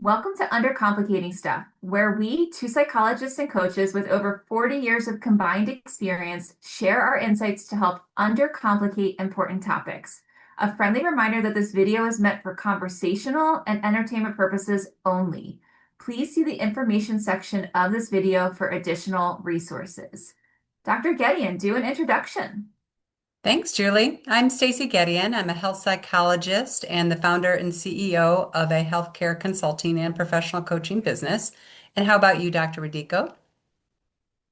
Welcome to Undercomplicating Stuff, where we, two psychologists and coaches with over 40 years of combined experience, share our insights to help undercomplicate important topics. A friendly reminder that this video is meant for conversational and entertainment purposes only. Please see the information section of this video for additional resources. Dr. Gedeon, do an introduction. Thanks, Julie. I'm Stacey Gedeon. I'm a health psychologist and the founder and CEO of a healthcare consulting and professional coaching business. And how about you, Dr. Radico?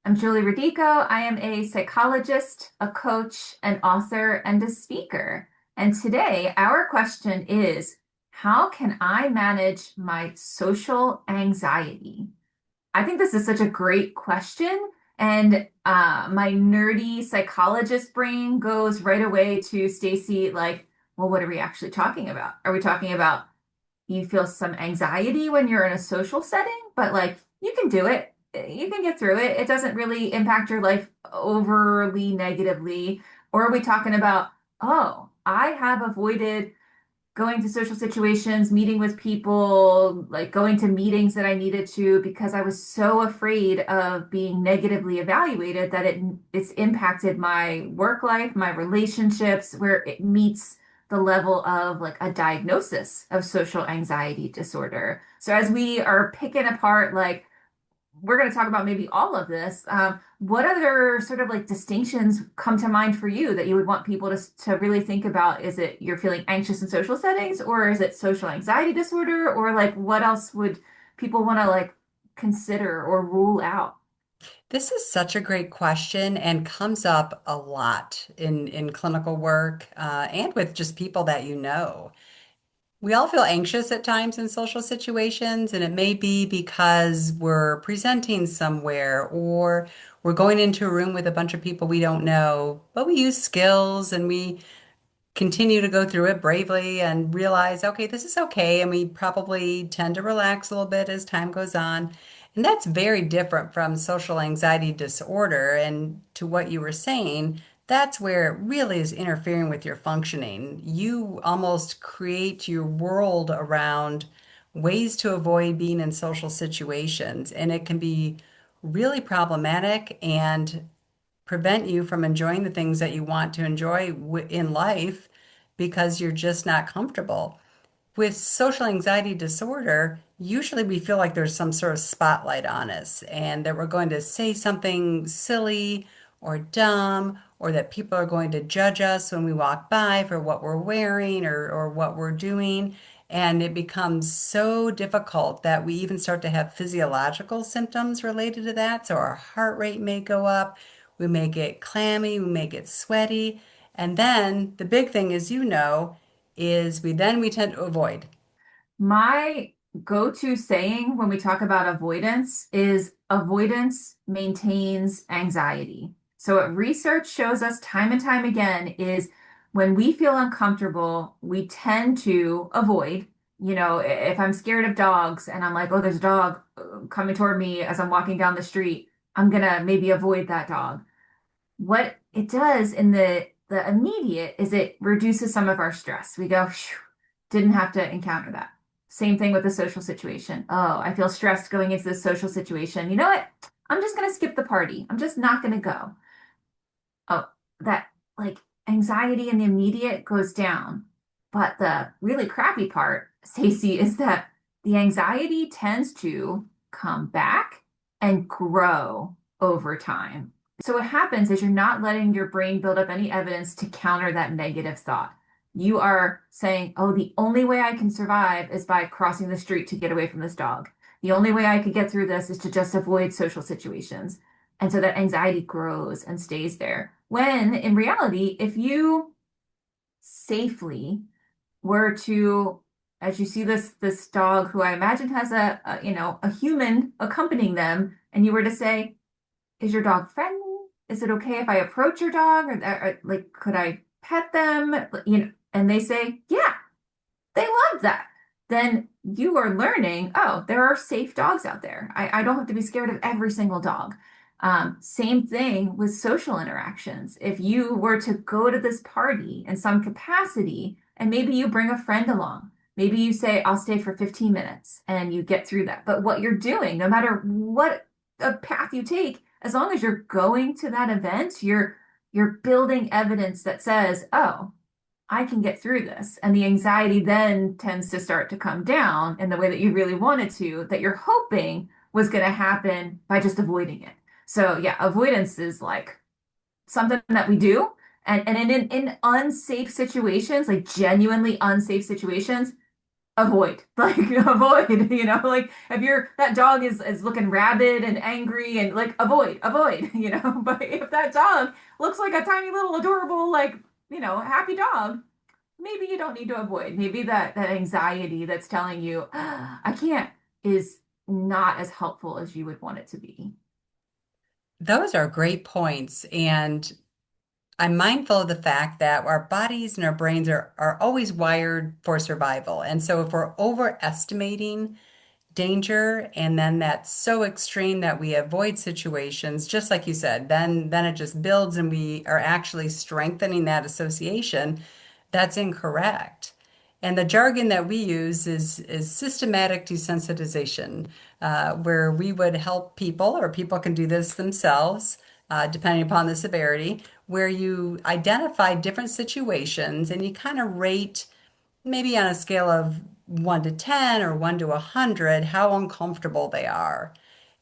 I'm Julie Radico. I am a psychologist, a coach, an author, and a speaker. And today, our question is, how can I manage my social anxiety? I think this is such a great question. And my nerdy psychologist brain goes right away to Stacey, like, well, what are we actually talking about? Are we talking about you feel some anxiety when you're in a social setting, but like you can do it. You can get through it. It doesn't really impact your life overly negatively. Or are we talking about, oh, I have avoided going to social situations, meeting with people, like going to meetings that I needed to because I was so afraid of being negatively evaluated that it's impacted my work life, my relationships, where it meets the level of like a diagnosis of social anxiety disorder. So as we are picking apart like we're going to talk about maybe all of this. What other sort of like distinctions come to mind for you that you would want people to really think about? Is it you're feeling anxious in social settings, or is it social anxiety disorder, or like what else would people want to like consider or rule out? This is such a great question and comes up a lot in clinical work and with just people that you know. We all feel anxious at times in social situations, and it may be because we're presenting somewhere or we're going into a room with a bunch of people we don't know, but we use skills and we continue to go through it bravely and realize, okay, this is okay. And we probably tend to relax a little bit as time goes on. And that's very different from social anxiety disorder. And to what you were saying, that's where it really is interfering with your functioning. You almost create your world around ways to avoid being in social situations. And it can be really problematic and prevent you from enjoying the things that you want to enjoy in life because you're just not comfortable. With social anxiety disorder, usually we feel like there's some sort of spotlight on us and that we're going to say something silly or dumb, or that people are going to judge us when we walk by for what we're wearing or what we're doing. And it becomes so difficult that we even start to have physiological symptoms related to that. So our heart rate may go up, we may get clammy, we may get sweaty. And then the big thing, as you know, is we tend to avoid. My go-to saying when we talk about avoidance is avoidance maintains anxiety. So what research shows us time and time again is when we feel uncomfortable, we tend to avoid. If I'm scared of dogs and I'm like, oh, there's a dog coming toward me as I'm walking down the street, I'm gonna maybe avoid that dog. What it does in the immediate is it reduces some of our stress. We go, "Phew, didn't have to encounter that." Same thing with the social situation. Oh, I feel stressed going into this social situation. You know what? I'm just gonna skip the party. I'm just not gonna go. Oh, that like anxiety in the immediate goes down. But the really crappy part, Stacey, is that the anxiety tends to come back and grow over time. So what happens is you're not letting your brain build up any evidence to counter that negative thought. You are saying, oh, the only way I can survive is by crossing the street to get away from this dog. The only way I could get through this is to just avoid social situations. And so that anxiety grows and stays there. When in reality, if you safely were to, as you see this dog who I imagine has a human accompanying them, and you were to say, is your dog friendly? Is it okay if I approach your dog? Or like, could I pet them? And they say, yeah, they love that. Then you are learning, oh, there are safe dogs out there. I don't have to be scared of every single dog. Same thing with social interactions. If you were to go to this party in some capacity, and maybe you bring a friend along, Maybe you say, I'll stay for 15 minutes and you get through that. But what you're doing, no matter what a path you take, as long as you're going to that event, you're building evidence that says, oh, I can get through this. And the anxiety then tends to start to come down in the way that you really wanted to, that you're hoping was going to happen by just avoiding it. So yeah, avoidance is like something that we do. And in unsafe situations, like genuinely unsafe situations, avoid. Like avoid, like if you're that dog is looking rabid and angry and like avoid. But if that dog looks like a tiny little adorable, like, happy dog, maybe you don't need to avoid. Maybe that anxiety that's telling you, "Ah, I can't," is not as helpful as you would want it to be. Those are great points. And I'm mindful of the fact that our bodies and our brains are always wired for survival. And so if we're overestimating danger and then that's so extreme that we avoid situations, just like you said, then it just builds and we are actually strengthening that association. That's incorrect. And the jargon that we use is systematic desensitization, where we would help people, or people can do this themselves, depending upon the severity, where you identify different situations and you kind of rate maybe on a scale of 1 to 10 or 1 to 100, how uncomfortable they are.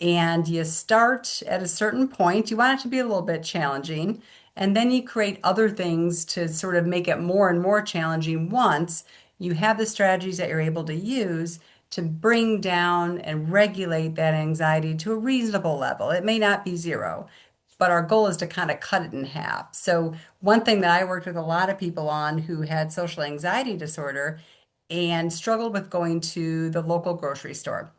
And you start at a certain point, you want it to be a little bit challenging, and then you create other things to sort of make it more and more challenging once you have the strategies that you're able to use to bring down and regulate that anxiety to a reasonable level. It may not be zero, but our goal is to kind of cut it in half. So, one thing that I worked with a lot of people on who had social anxiety disorder and struggled with going to the local grocery store.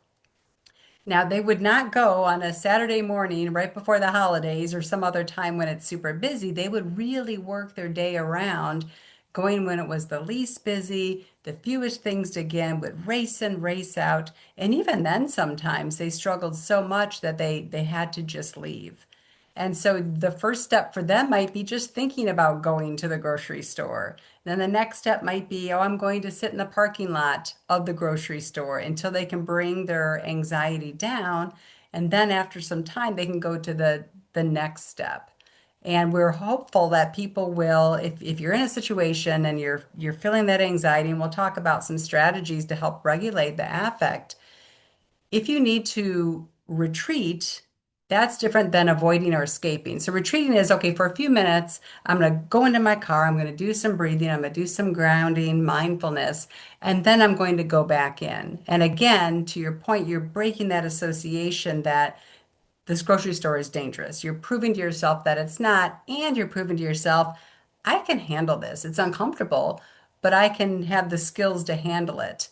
Now, they would not go on a Saturday morning right before the holidays or some other time when it's super busy. They would really work their day around going when it was the least busy, the fewest things to get, would race in, race out. And even then, sometimes they struggled so much that they had to just leave. And so the first step for them might be just thinking about going to the grocery store. Then the next step might be, oh, I'm going to sit in the parking lot of the grocery store until they can bring their anxiety down. And then after some time, they can go to the next step. And we're hopeful that people will, if you're in a situation and you're feeling that anxiety, and we'll talk about some strategies to help regulate the affect, if you need to retreat, that's different than avoiding or escaping. So retreating is okay, for a few minutes, I'm going to go into my car, I'm going to do some breathing, I'm going to do some grounding, mindfulness, and then I'm going to go back in. And again, to your point, you're breaking that association that this grocery store is dangerous. You're proving to yourself that it's not, and you're proving to yourself, I can handle this. It's uncomfortable, but I can have the skills to handle it.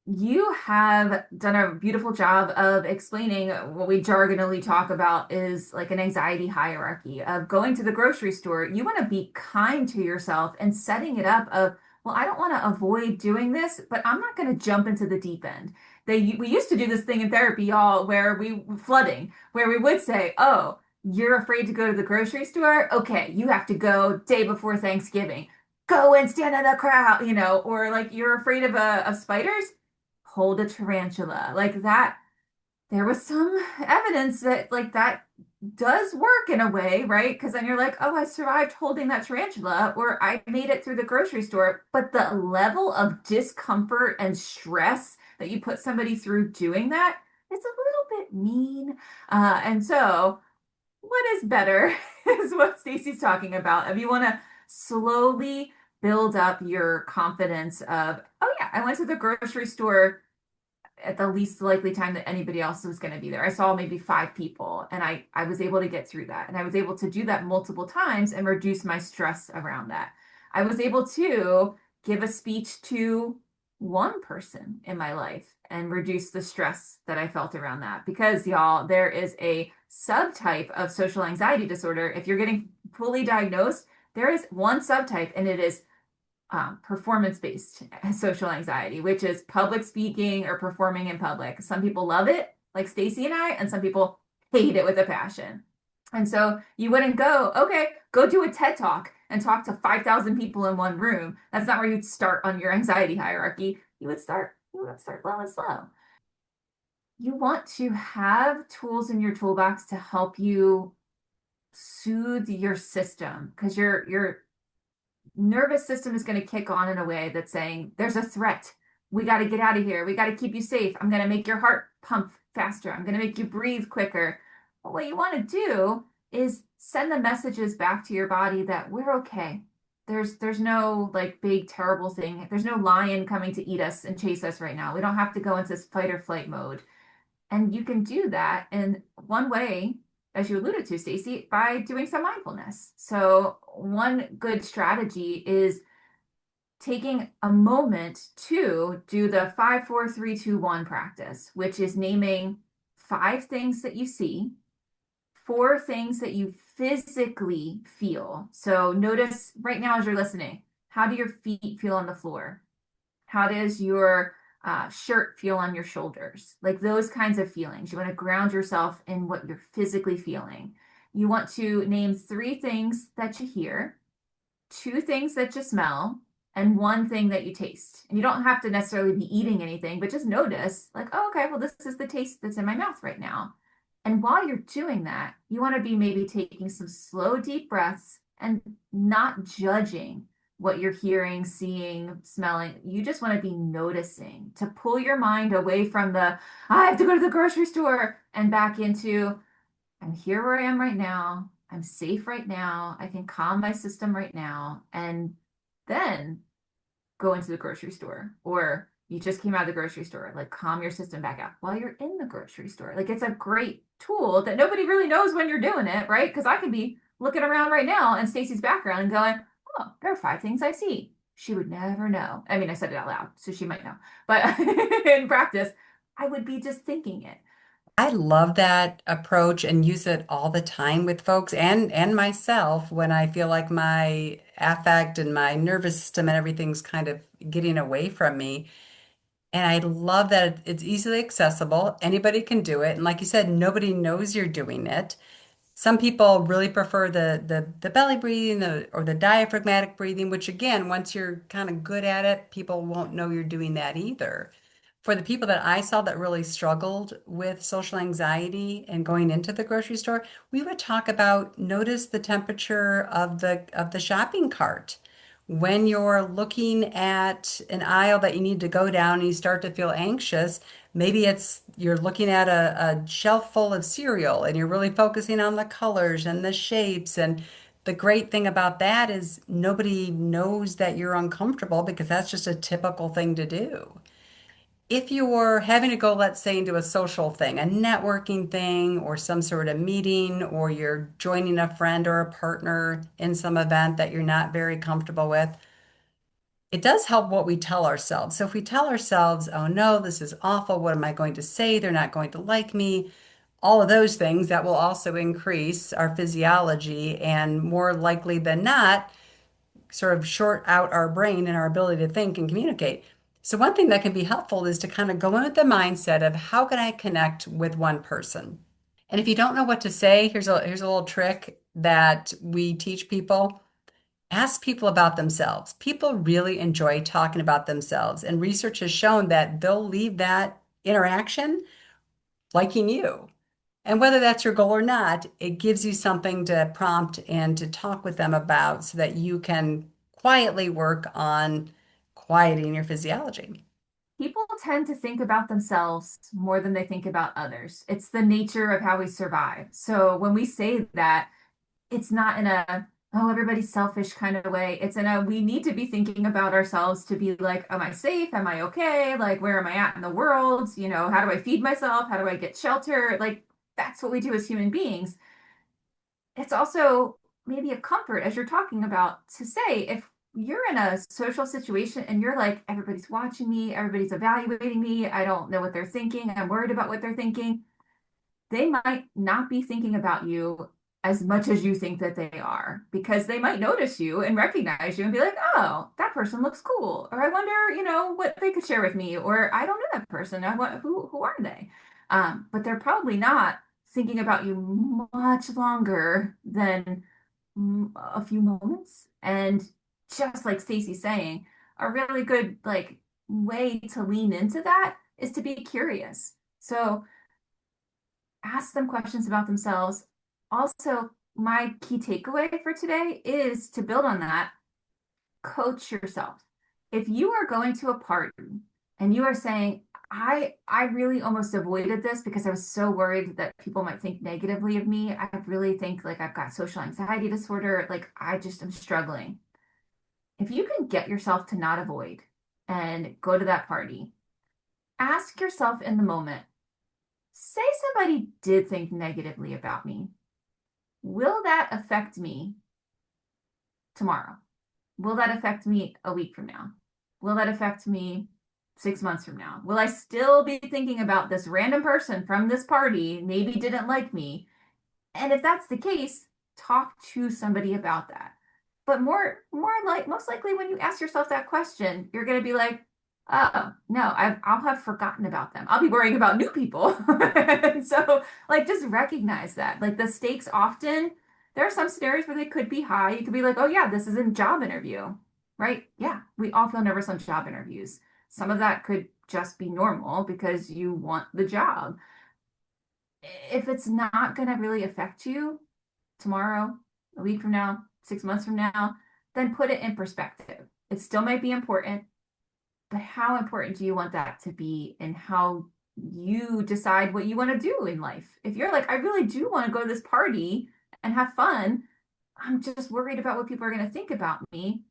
You have done a beautiful job of explaining what we jargonally talk about is like an anxiety hierarchy of going to the grocery store. You want to be kind to yourself and setting it up of, well, I don't want to avoid doing this, but I'm not going to jump into the deep end. We used to do this thing in therapy, y'all, where where we would say, oh, you're afraid to go to the grocery store? Okay, you have to go day before Thanksgiving. Go and stand in the crowd, or like you're afraid of spiders, hold a tarantula like that. There was some evidence that like that does work in a way, right? Because then you're like, oh, I survived holding that tarantula, or I made it through the grocery store. But the level of discomfort and stress that you put somebody through doing that is a little bit mean. And so what is better is what Stacey's talking about. If you want to slowly build up your confidence of, oh yeah, I went to the grocery store at the least likely time that anybody else was going to be there. I saw maybe 5 people and I was able to get through that. And I was able to do that multiple times and reduce my stress around that. I was able to give a speech to one person in my life and reduce the stress that I felt around that. Because, y'all, there is a subtype of social anxiety disorder. If you're getting fully diagnosed, there is one subtype, and it is performance-based social anxiety, which is public speaking or performing in public. Some people love it, like Stacey and I, and some people hate it with a passion. And so you wouldn't go, okay, go do a TED talk and talk to 5,000 people in one room. That's not where you'd start on your anxiety hierarchy. you would start low and slow. You want to have tools in your toolbox to help you soothe your system because your nervous system is going to kick on in a way that's saying, there's a threat. We got to get out of here. We got to keep you safe. I'm going to make your heart pump faster. I'm going to make you breathe quicker. But what you want to do is send the messages back to your body that we're okay. There's no like big terrible thing. There's no lion coming to eat us and chase us right now. We don't have to go into this fight or flight mode. And you can do that in one way, as you alluded to, Stacey, by doing some mindfulness. So, one good strategy is taking a moment to do the 5, 4, 3, 2, 1 practice, which is naming 5 things that you see, 4 things that you physically feel. So, notice right now as you're listening, how do your feet feel on the floor? How does your shirt feel on your shoulders? Like those kinds of feelings. You want to ground yourself in what you're physically feeling. You want to name 3 things that you hear, 2 things that you smell, and 1 thing that you taste. And you don't have to necessarily be eating anything, but just notice, like, oh, okay, well, this is the taste that's in my mouth right now. And while you're doing that, you want to be maybe taking some slow, deep breaths and not judging what you're hearing, seeing, smelling. You just want to be noticing to pull your mind away from the, I have to go to the grocery store and back into, I'm here where I am right now. I'm safe right now. I can calm my system right now. And then go into the grocery store, or you just came out of the grocery store, like calm your system back out while you're in the grocery store. Like it's a great tool that nobody really knows when you're doing it, right? Because I could be looking around right now in Stacey's background and going, oh, there are 5 things I see. She would never know. I mean, I said it out loud, so she might know. But in practice, I would be just thinking it. I love that approach and use it all the time with folks and myself when I feel like my affect and my nervous system and everything's kind of getting away from me. And I love that it's easily accessible. Anybody can do it. And like you said, nobody knows you're doing it. Some people really prefer the belly breathing or the diaphragmatic breathing, which again, once you're kind of good at it, people won't know you're doing that either. For the people that I saw that really struggled with social anxiety and going into the grocery store, we would talk about notice the temperature of the shopping cart. When you're looking at an aisle that you need to go down and you start to feel anxious, maybe it's you're looking at a shelf full of cereal and you're really focusing on the colors and the shapes. And the great thing about that is nobody knows that you're uncomfortable because that's just a typical thing to do. If you're having to go, let's say, into a social thing, a networking thing, or some sort of meeting, or you're joining a friend or a partner in some event that you're not very comfortable with, it does help what we tell ourselves. So if we tell ourselves, oh no, this is awful, what am I going to say? They're not going to like me. All of those things that will also increase our physiology and more likely than not, sort of short out our brain and our ability to think and communicate. So one thing that can be helpful is to kind of go in with the mindset of how can I connect with one person? And if you don't know what to say, here's a little trick that we teach people. Ask people about themselves. People really enjoy talking about themselves, and research has shown that they'll leave that interaction liking you. And whether that's your goal or not, it gives you something to prompt and to talk with them about so that you can quietly work on quieting your physiology. People tend to think about themselves more than they think about others. It's the nature of how we survive. So when we say that, it's not in a, oh, everybody's selfish kind of way. It's in a, we need to be thinking about ourselves to be like, am I safe? Am I okay? Like, where am I at in the world? How do I feed myself? How do I get shelter? Like, that's what we do as human beings. It's also maybe a comfort, as you're talking about, to say if you're in a social situation and you're like, everybody's watching me, everybody's evaluating me, I don't know what they're thinking, I'm worried about what they're thinking, they might not be thinking about you as much as you think that they are because they might notice you and recognize you and be like, oh, that person looks cool. Or I wonder, what they could share with me. Or I don't know that person. I want who are they? But they're probably not thinking about you much longer than a few moments. And just like Stacey's saying, a really good like way to lean into that is to be curious. So ask them questions about themselves. Also, my key takeaway for today is to build on that, coach yourself. If you are going to a party and you are saying, I really almost avoided this because I was so worried that people might think negatively of me. I really think like I've got social anxiety disorder. Like I just am struggling. If you can get yourself to not avoid and go to that party, ask yourself in the moment, say somebody did think negatively about me. Will that affect me tomorrow? Will that affect me a week from now? Will that affect me 6 months from now? Will I still be thinking about this random person from this party maybe didn't like me? And if that's the case, talk to somebody about that. But more like most likely when you ask yourself that question, you're going to be like, oh, no, I'll have forgotten about them. I'll be worrying about new people. So, like, just recognize that. Like, the stakes often, there are some scenarios where they could be high. You could be like, oh, yeah, this is a job interview, right? Yeah, we all feel nervous on job interviews. Some of that could just be normal because you want the job. If it's not going to really affect you tomorrow, a week from now, 6 months from now, then put it in perspective. It still might be important, but how important do you want that to be and how you decide what you want to do in life? If you're like, I really do want to go to this party and have fun, I'm just worried about what people are going to think about me.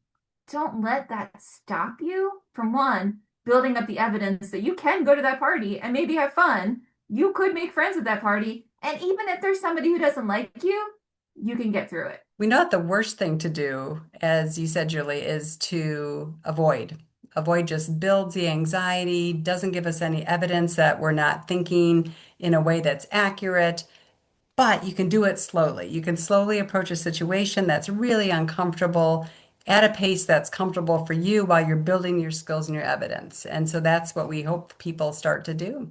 Don't let that stop you from one, building up the evidence that you can go to that party and maybe have fun. You could make friends at that party. And even if there's somebody who doesn't like you can get through it. We know that the worst thing to do, as you said, Julie, is to avoid. Avoid just builds the anxiety, doesn't give us any evidence that we're not thinking in a way that's accurate, but you can do it slowly. You can slowly approach a situation that's really uncomfortable at a pace that's comfortable for you while you're building your skills and your evidence. And so that's what we hope people start to do.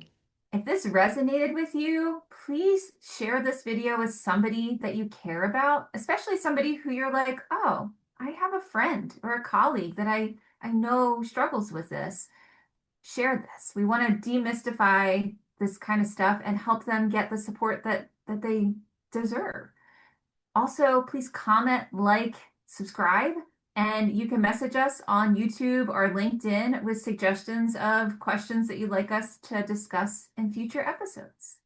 If this resonated with you, please share this video with somebody that you care about, especially somebody who you're like, oh, I have a friend or a colleague that I know struggles with this. Share this. We want to demystify this kind of stuff and help them get the support that they deserve. Also, please comment, like, subscribe, and you can message us on YouTube or LinkedIn with suggestions of questions that you'd like us to discuss in future episodes.